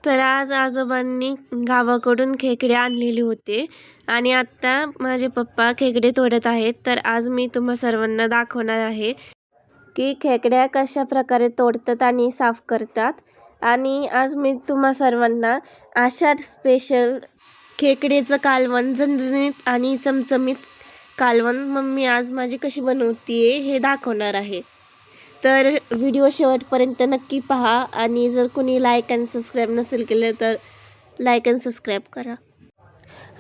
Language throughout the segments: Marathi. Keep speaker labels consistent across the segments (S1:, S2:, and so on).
S1: तर आज आजोबांनी गावाकडून खेकडे आणलेले होते आणि आत्ता माझे पप्पा खेकडे तोडत आहेत. तर आज मी तुम्हा सर्वांना दाखवणार आहे की खेकड्या कशा प्रकारे तोडतात आणि साफ करतात. आणि आज मी तुम्हा सर्वांना आषाढ स्पेशल खेकडेचं कालवण, झणझणीत आणि चमचमीत कालवण मम्मी आज माझी कशी बनवतीये हे दाखवणार आहे. तर व्हिडिओ शेवटपर्यंत नक्की पहा आणि जर कोणी लाईक आणि सबस्क्राईब नसेल केलं तर लाईक आणि सबस्क्राईब करा.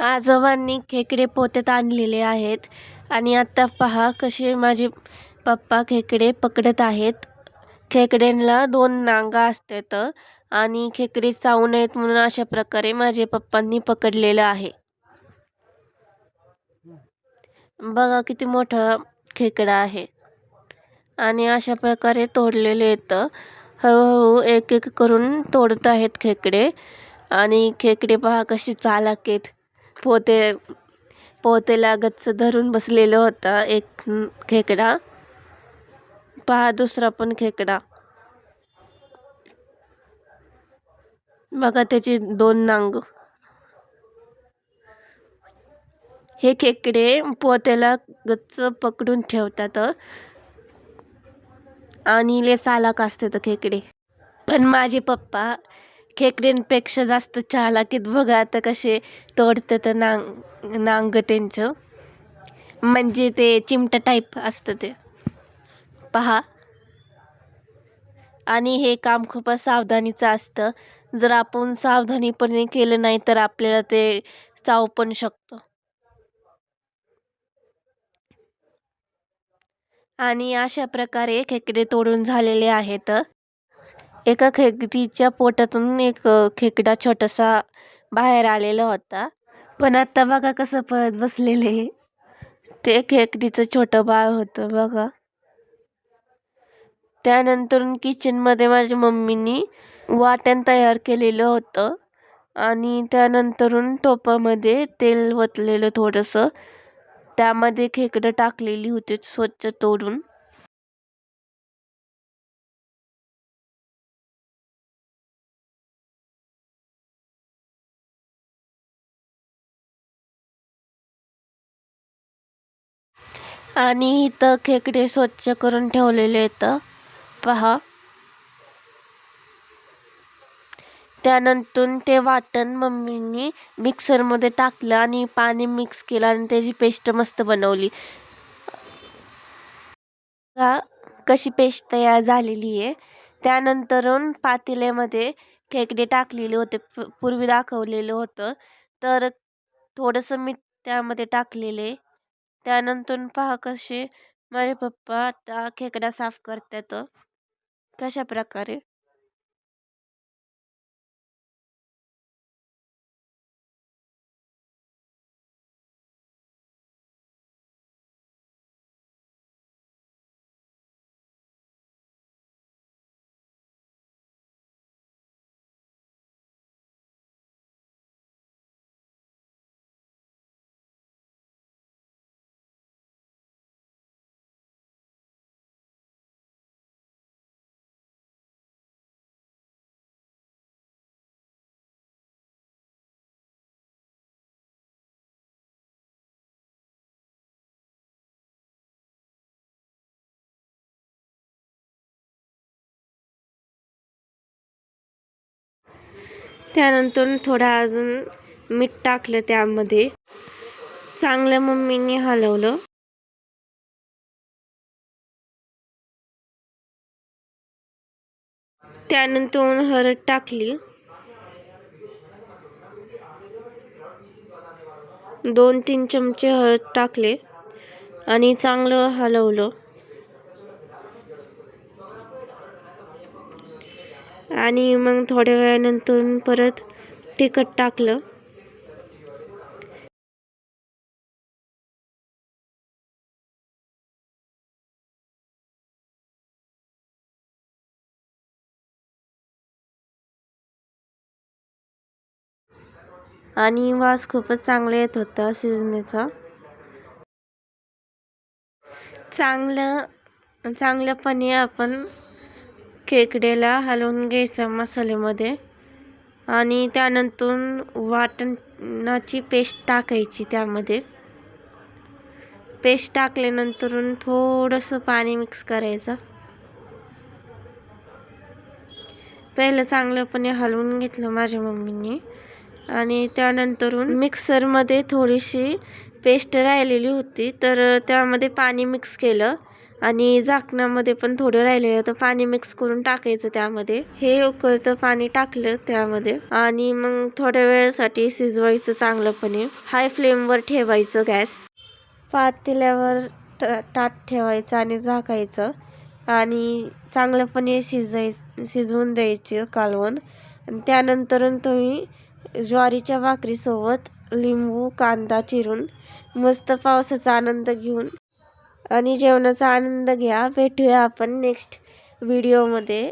S1: आजोबांनी खेकडे पोत्यात आणलेले आहेत आणि आता पहा कसे माझे पप्पा खेकडे पकडत आहेत. खेकड्यांना 2 नांगा असतात आणि खेकडे चावू नयेत म्हणून अशा प्रकारे माझे पप्पांनी पकडलेलं आहे. बघा किती मोठा खेकडा आहे आणि अशा प्रकारे तोडलेले येतं. हळूहळू एक एक करून तोडत आहेत खेकडे आणि खेकडे पहा कशी चालाक आहेत. पोतेला गच्च धरून बसलेलं होता एक खेकडा. पहा दुसरा पण खेकडा. बघा त्याची 2 नांग. हे खेकडे पोत्याला गच्च पकडून ठेवतात आणि लय चालाक असतात खेकडे. पण माझे पप्पा खेकड्यांपेक्षा जास्त चालाक आहेत. बघा आता कसे तोडतात नांग त्यांचं, म्हणजे ते चिमटा टाईप असतं ते पहा. आणि हे काम खूप सावधानीचं असतं. जर आपण सावधानीपणे केलं नाही तर आपल्याला ते चावू पण शकतं. आणि अशा प्रकारे खेकडे तोडून झालेले आहेत. एका खेकडीच्या पोटातून एक खेकडा छोटासा बाहेर आलेला होता. पण आता बघा कसं पळत बसलेले. ते खेकडीचं छोटं बाळ होतं बघा. त्यानंतर किचनमध्ये माझ्या मम्मीनी वाटण तयार केलेलं होतं आणि त्यानंतरून टोपामध्ये तेल ओतलेलं थोडंसं. त्यामध्ये खेकडं टाकलेली होती स्वच्छ तोडून. आणि इथं खेकडे स्वच्छ करून ठेवलेले येतं पहा. त्यानंतर ते वाटण मम्मीनी मिक्सरमध्ये टाकलं आणि पाणी मिक्स केलं आणि त्याची पेस्ट मस्त बनवली. कशी पेस्ट तयार झालेली आहे. त्यानंतरून पातेल्यामध्ये खेकडे टाकलेले होते, पूर्वी दाखवलेलं होतं. तर थोडंसं मीठ त्यामध्ये टाकलेले. त्यानंतर पहा कसे माझे पप्पा आता खेकडा साफ करतात कशा प्रकारे. त्यानंतर थोडं अजून मीठ टाकलं त्यामध्ये. चांगलं मम्मीने हलवलं. त्यानंतर हळद टाकली. 2-3 चमचे हळद टाकले आणि चांगलं हलवलं. आणि मग थोड्या वेळानंतर परत तिखट टाकलं. आणि वास खूपच चांगला येत होता शिजण्याचा. चांगल्यापणे आपण खेकड्याला हलवून घ्यायचं मसाल्यामध्ये. आणि त्यानंतर वाटणाची पेस्ट टाकायची. त्यामध्ये पेस्ट टाकल्यानंतर थोडंसं पाणी मिक्स करायचं. पहिलं चांगलंपणे हलवून घेतलं माझ्या मम्मीने आणि त्यानंतर मिक्सरमध्ये थोडीशी पेस्ट राहिलेली होती तर त्यामध्ये पाणी मिक्स केलं आणि झाकणामध्ये पण थोडं राहिलेलं तर पाणी मिक्स करून टाकायचं त्यामध्ये. हे उकळतं पाणी टाकलं त्यामध्ये आणि मग थोड्या वेळासाठी शिजवायचं चांगलंपणे. हाय फ्लेमवर ठेवायचं गॅस. पातेल्यावर ताट ठेवायचं आणि झाकायचं आणि चांगलंपणे शिजवून द्यायचे कालवण. आणि त्यानंतर तुम्ही ज्वारीच्या भाकरीसोबत लिंबू कांदा चिरून मस्त पावसाचा आनंद घेऊन आणि जेवणाचा आनंद घ्या. भेटूया आपण नेक्स्ट व्हिडिओमध्ये.